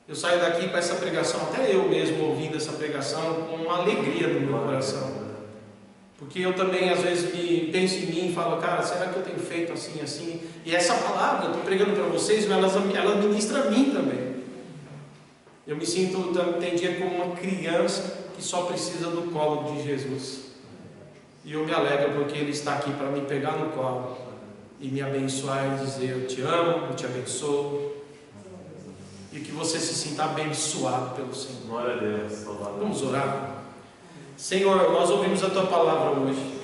Eu saio daqui com essa pregação, até eu mesmo ouvindo essa pregação, com uma alegria no meu coração. Porque eu também às vezes penso em mim e falo: cara, será que eu tenho feito assim, assim? E essa palavra, eu estou pregando para vocês, mas ela ministra a mim também. Eu me sinto, tem dia, como uma criança que só precisa do colo de Jesus. E eu me alegro porque Ele está aqui para me pegar no colo e me abençoar e dizer: eu te amo, eu te abençoo. E que você se sinta abençoado pelo Senhor. Glória a Deus. Vamos orar. Senhor, nós ouvimos a Tua palavra hoje.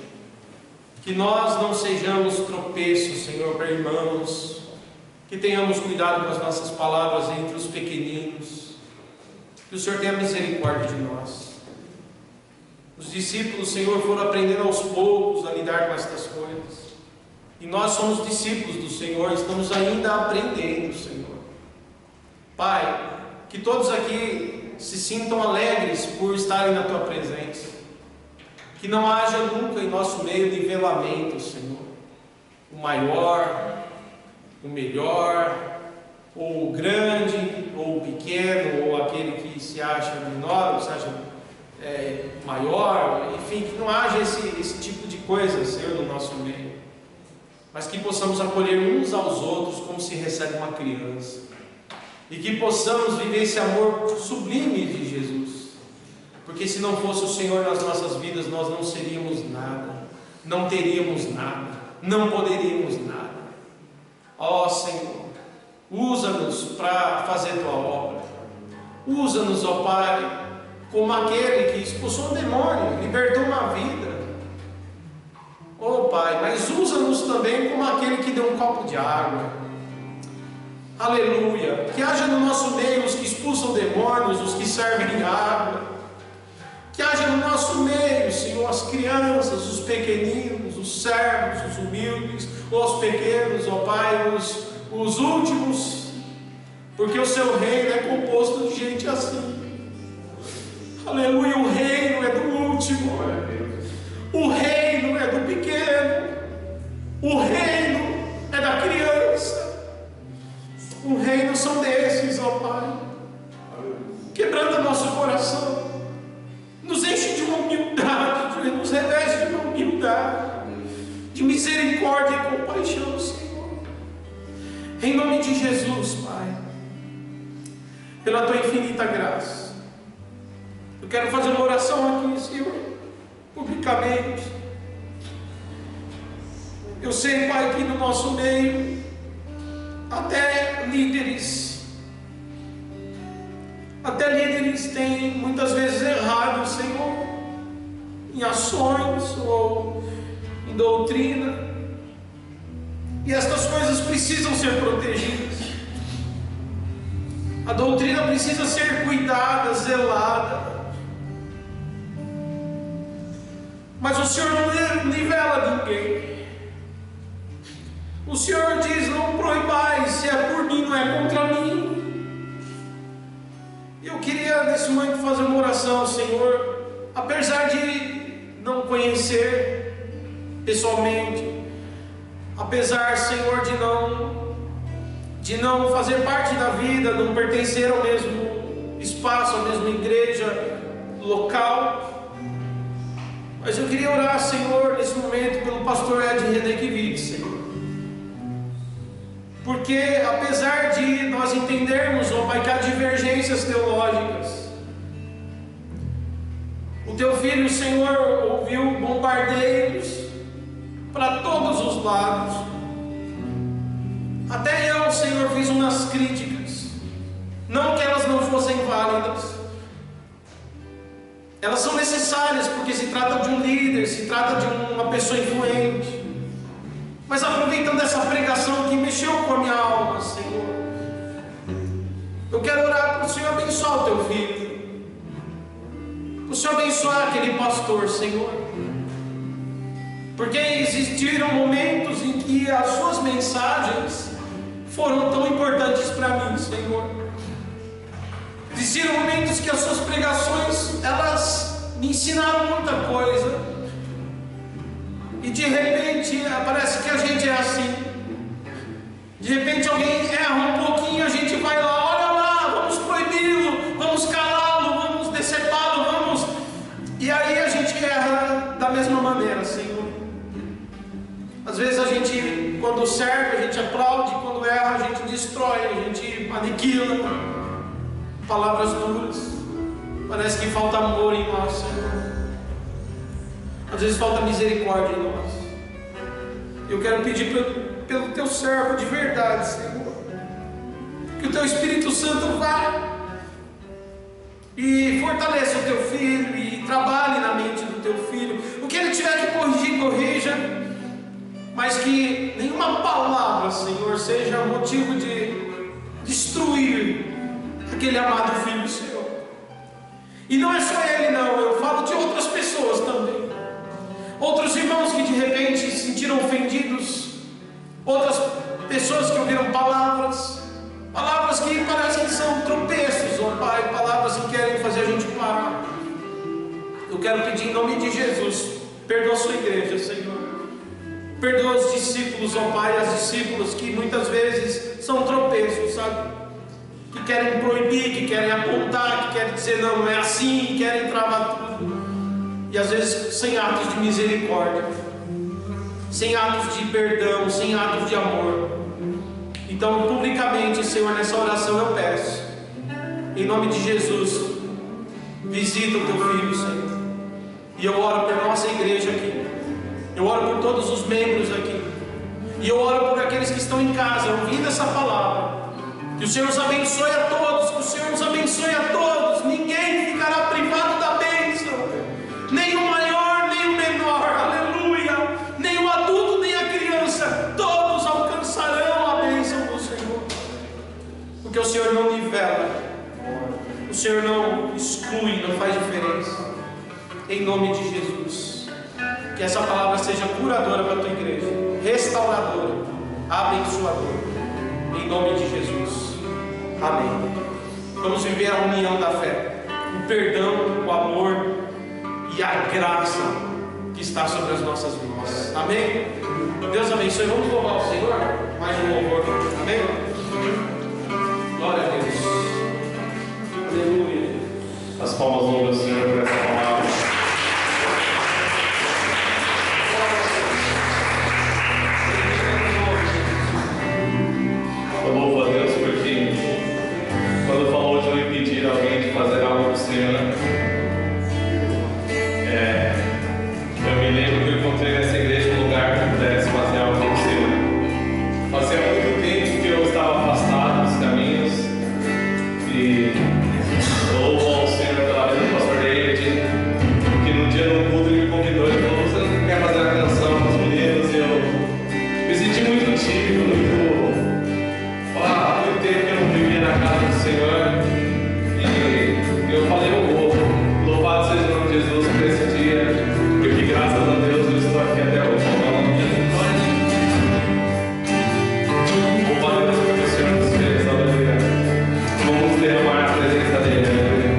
Que nós não sejamos tropeços, Senhor, para irmãos. Que tenhamos cuidado com as nossas palavras entre os pequeninos. Que o Senhor tenha misericórdia de nós. Os discípulos, Senhor, foram aprendendo aos poucos a lidar com estas coisas. E nós somos discípulos do Senhor, estamos ainda aprendendo, Senhor. Pai, que todos aqui se sintam alegres por estarem na Tua presença. Que não haja nunca em nosso meio nivelamento, Senhor. O maior, o melhor, ou o grande, ou o pequeno, ou aquele que se acha menor, ou se acha maior, enfim, que não haja esse tipo de coisa, Senhor, no nosso meio, mas que possamos acolher uns aos outros como se recebe uma criança, e que possamos viver esse amor sublime de Jesus, porque se não fosse o Senhor nas nossas vidas, nós não seríamos nada, não teríamos nada, não poderíamos nada. Ó Senhor, usa-nos para fazer Tua obra, usa-nos, ó Pai, como aquele que expulsou um demônio, libertou uma vida. Oh Pai, mas usa-nos também como aquele que deu um copo de água. Aleluia. Que haja no nosso meio os que expulsam demônios, os que servem água. Que haja no nosso meio, Senhor, as crianças, os pequeninos, os servos, os humildes, os pequenos, ó Pai, os últimos, porque o Seu reino é composto de gente assim. Aleluia, o reino é do último, o reino é do pequeno, o reino é da criança, o reino são desses, ó Pai. Quebranta nosso coração, nos enche de uma humildade, nos reveste de uma humildade, de misericórdia e compaixão, Senhor. Em nome de Jesus, Pai, pela Tua infinita graça, eu quero fazer uma oração aqui, Senhor, publicamente. Eu sei, Pai, que no nosso meio, até líderes têm muitas vezes errado, Senhor, em ações ou em doutrina, e estas coisas precisam ser protegidas. A doutrina precisa ser cuidada, zelada. Mas o Senhor não nivela ninguém. O Senhor diz: não proibais, se é por mim, não é contra mim. Eu queria nesse momento fazer uma oração, Senhor, apesar de não conhecer pessoalmente, apesar, Senhor, de não fazer parte da vida, não pertencer ao mesmo espaço, à mesma igreja local, mas eu queria orar, Senhor, nesse momento pelo pastor Ed Renekiewicz, Senhor, porque apesar de nós entendermos, ó Pai, que há divergências teológicas, o Teu filho, Senhor, ouviu bombardeios para todos os lados. Até eu, Senhor, fiz umas críticas, não que elas não fossem válidas, elas são necessárias porque se trata de um líder, se trata de uma pessoa influente. Mas aproveitando essa pregação que mexeu com a minha alma, Senhor, eu quero orar para o Senhor abençoar o Teu filho, para o Senhor abençoar aquele pastor, Senhor, porque existiram momentos em que as suas mensagens foram tão importantes para mim, Senhor. Existiram momentos que as suas pregações, elas me ensinaram muita coisa, e de repente parece que a gente é assim. De repente alguém erra um pouquinho, a gente vai lá, olha lá, vamos proibi-lo, vamos calá-lo, vamos decepá-lo, vamos, e aí a gente erra da mesma maneira, Senhor. Às vezes a gente, quando serve, a gente aplaude, quando erra, a gente destrói, a gente aniquila. Palavras duras, parece que falta amor em nós, Senhor. Às vezes falta misericórdia em nós. Eu quero pedir pelo Teu servo de verdade, Senhor, que o Teu Espírito Santo vá e fortaleça o Teu filho e trabalhe na mente do Teu filho. O que ele tiver que corrigir, corrija, mas que nenhuma palavra, Senhor, seja motivo de destruir aquele amado filho, Senhor. E não é só ele, não, eu falo de outras pessoas pessoas que ouviram palavras que parecem que são tropeços, ó Pai, palavras que querem fazer a gente parar. Eu quero pedir em nome de Jesus, perdoa a sua igreja, Senhor. Perdoa os discípulos, ó Pai, as discípulas que muitas vezes são tropeços, sabe? Que querem proibir, que querem apontar, que querem dizer não, não é assim, que querem travar tudo. E às vezes sem atos de misericórdia, sem atos de perdão, sem atos de amor. Então, publicamente, Senhor, nessa oração eu peço, em nome de Jesus, visita o teu filho, Senhor. E eu oro por nossa igreja aqui, eu oro por todos os membros aqui, e eu oro por aqueles que estão em casa ouvindo essa palavra. Que o Senhor os abençoe a todos, que o Senhor nos abençoe a todos. Ninguém ficará privado da bênção, nem o maior, nem o menor, aleluia, nem o adulto, nem a criança, todos alcançarão a bênção do Senhor, porque o Senhor não nivela, o Senhor não exclui, não faz diferença. Em nome de Jesus, que essa palavra seja curadora para a tua igreja, restauradora, abençoadora, em nome de Jesus. Amém. Vamos viver a união da fé, o perdão, o amor e a graça que está sobre as nossas vidas. Amém? Deus abençoe. Vamos louvar o Senhor. Mais um louvor. Amém? Glória a Deus. Aleluia. As palmas louvam ao Senhor por essa palavra. Eu louvo a Deus porque quando falou de não impedir alguém de fazer algo do Senhor, eu me lembro que eu encontrei nessa igreja um lugar que pudesse fazer algo do Senhor. Fazia muito tempo que eu estava afastado dos caminhos e louvo ao Senhor pela vida do pastor David, que no dia do culto ele me convidou e falou: você não quer fazer a canção com os meninos? E eu me senti muito tímido, muito tempo que eu não vivia na casa do Senhor, e eu falei: eu vou. Louvado seja o nome de Jesus por esse dia, porque graças a Deus eu estou aqui até hoje. Louvado a Deus porque o Senhor nos fez, aleluia. Vamos derramar a presença dele, aleluia.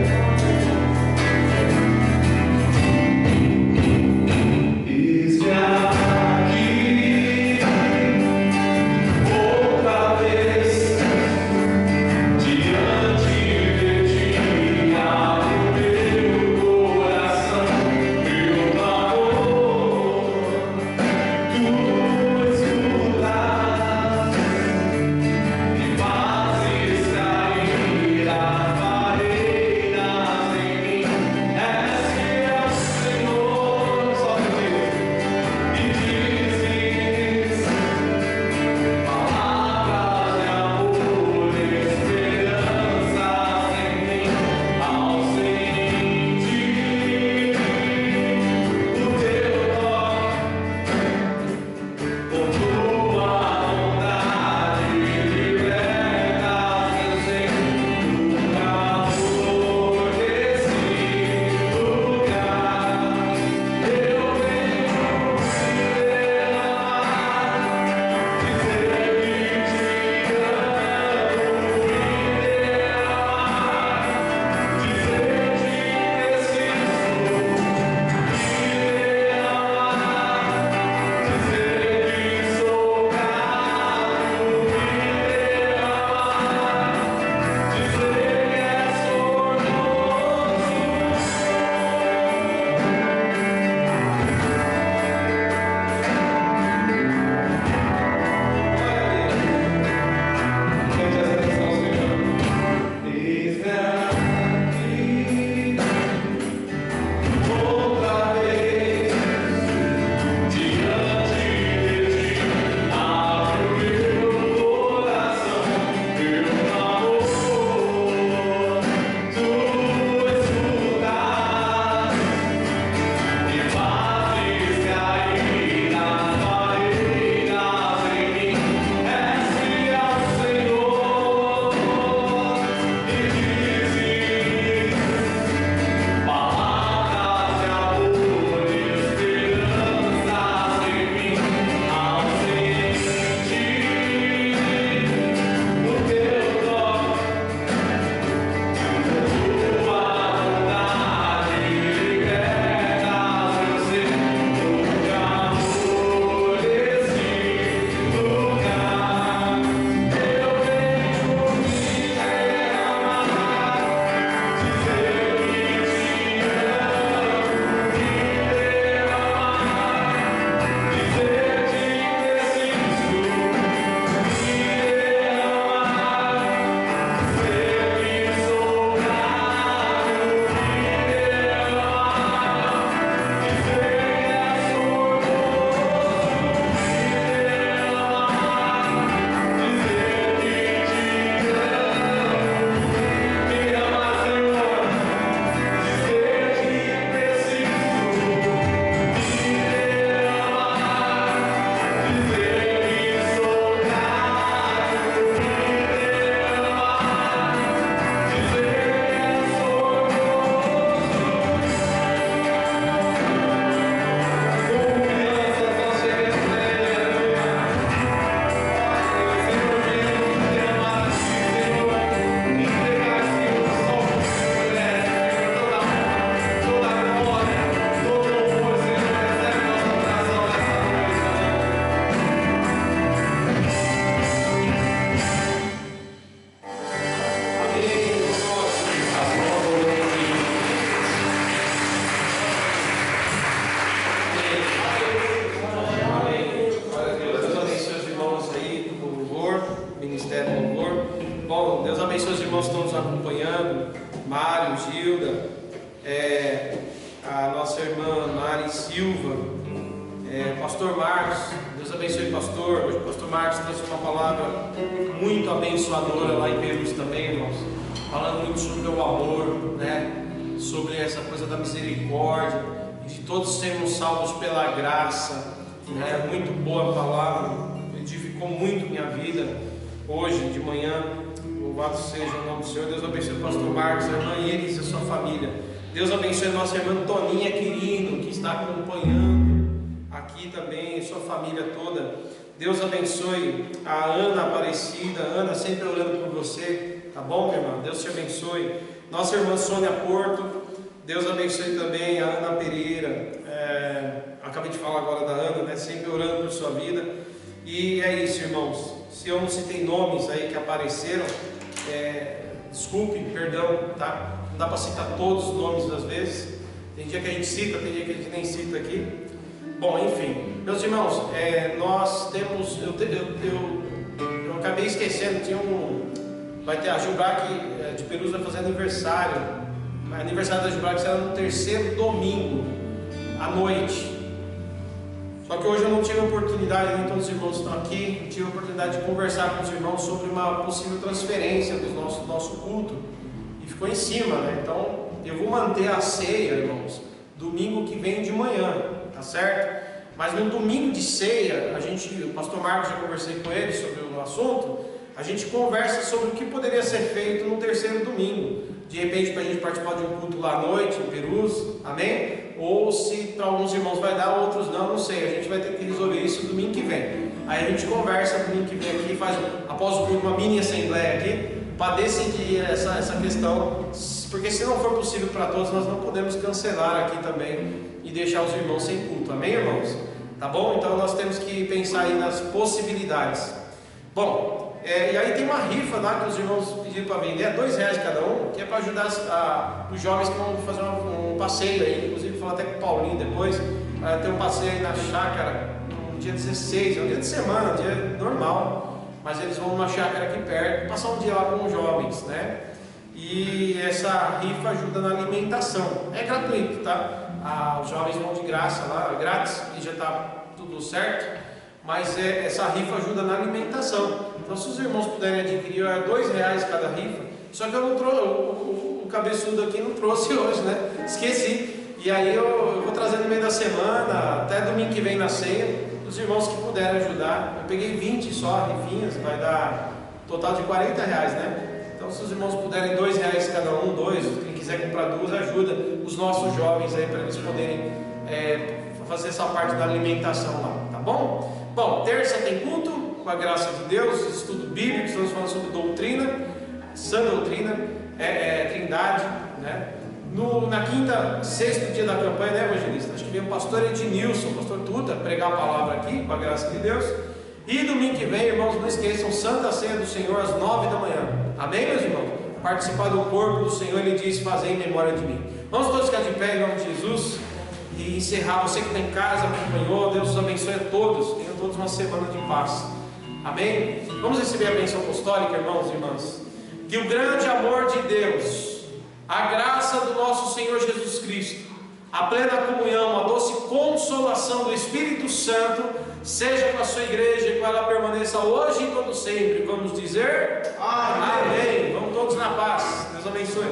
irmã Mari Silva, pastor Marcos, Deus abençoe pastor. Hoje o pastor Marcos trouxe uma palavra muito abençoadora lá em Perus também, irmãos, falando muito sobre o amor, né? Sobre essa coisa da misericórdia, de todos sermos salvos pela graça, né? Muito boa a palavra, edificou muito minha vida hoje de manhã. Louvado seja o nome do Senhor. Deus abençoe o pastor Marcos, a irmã Iris e a sua família. Deus abençoe a nossa irmã Toninha Quirino, que está acompanhando aqui também, sua família toda. Deus abençoe a Ana Aparecida. Ana, sempre orando por você, tá bom, minha irmã? Deus te abençoe. Nossa irmã Sônia Porto, Deus abençoe também a Ana Pereira. Acabei de falar agora da Ana, né? Sempre orando por sua vida. E é isso, irmãos. Se eu não citei nomes aí que apareceram, desculpe, perdão, tá? Não dá para citar todos os nomes às vezes. Tem dia que a gente cita, tem dia que a gente nem cita aqui. Bom, enfim, meus irmãos, nós temos, eu acabei esquecendo, vai ter a Gilbrac de Perus vai fazer aniversário. O aniversário da Gilbrac será no terceiro domingo à noite. Só que hoje eu não tive a oportunidade, nem todos os irmãos estão aqui, não tive a oportunidade de conversar com os irmãos sobre uma possível transferência do nosso culto. E ficou em cima, né? Então eu vou manter a ceia, irmãos, domingo que vem de manhã, tá certo? Mas no domingo de ceia, o pastor Marcos, já conversei com ele sobre o assunto, a gente conversa sobre o que poderia ser feito no terceiro domingo. De repente, para a gente participar de um culto lá à noite, em Perus, amém? Ou se para alguns irmãos vai dar, outros não sei. A gente vai ter que resolver isso domingo que vem. Aí a gente conversa domingo que vem aqui, faz após o culto uma mini assembleia aqui, para decidir essa questão. Porque se não for possível para todos, nós não podemos cancelar aqui também e deixar os irmãos sem culto, amém, irmãos? Tá bom? Então nós temos que pensar aí nas possibilidades. Bom, e aí tem uma rifa lá que os irmãos pediram para vender, R$2 cada um, que é para ajudar os jovens que vão fazer um passeio aí. Inclusive falar até com o Paulinho depois, vai ter um passeio aí na chácara no dia 16, é um dia de semana, um dia normal, mas eles vão numa chácara aqui perto, passar um dia lá com os jovens, né? E essa rifa ajuda na alimentação, é gratuito, tá? Os jovens vão de graça lá, grátis, e já está tudo certo, mas essa rifa ajuda na alimentação. Então, se os irmãos puderem adquirir, R$2 cada rifa. Só que eu não trouxe, o cabeçudo aqui não trouxe hoje, né? Esqueci. E aí eu vou trazer no meio da semana, até domingo que vem na ceia, os irmãos que puderem ajudar. Eu peguei 20 só rifinhas, vai dar total de R$40, né? Então, se os irmãos puderem R$2 cada um, quem quiser comprar duas, ajuda os nossos jovens aí para eles poderem fazer essa parte da alimentação lá, tá bom? Bom, terça tem culto, com a graça de Deus, estudo bíblico, estamos falando sobre doutrina, sã doutrina, trindade, né? Na quinta, sexto dia da campanha, né, evangelista? Acho que vem o pastor Ednilson, o pastor Tuta, pregar a palavra aqui, com a graça de Deus. E domingo que vem, irmãos, não esqueçam, Santa Ceia do Senhor às 9 da manhã. Amém, meus irmãos? Participar do corpo do Senhor, Ele diz, fazer em memória de mim. Vamos todos ficar de pé em nome de Jesus e encerrar. Você que está em casa, acompanhou, Deus os abençoe a todos. Tenham todos uma semana de paz. Amém? Vamos receber a bênção apostólica, irmãos e irmãs. Que o grande amor de Deus, a graça do nosso Senhor Jesus Cristo, a plena comunhão, a doce consolação do Espírito Santo seja com a sua igreja e que ela permaneça hoje e todo sempre. Vamos dizer? Amém. Vamos todos na paz. Deus abençoe.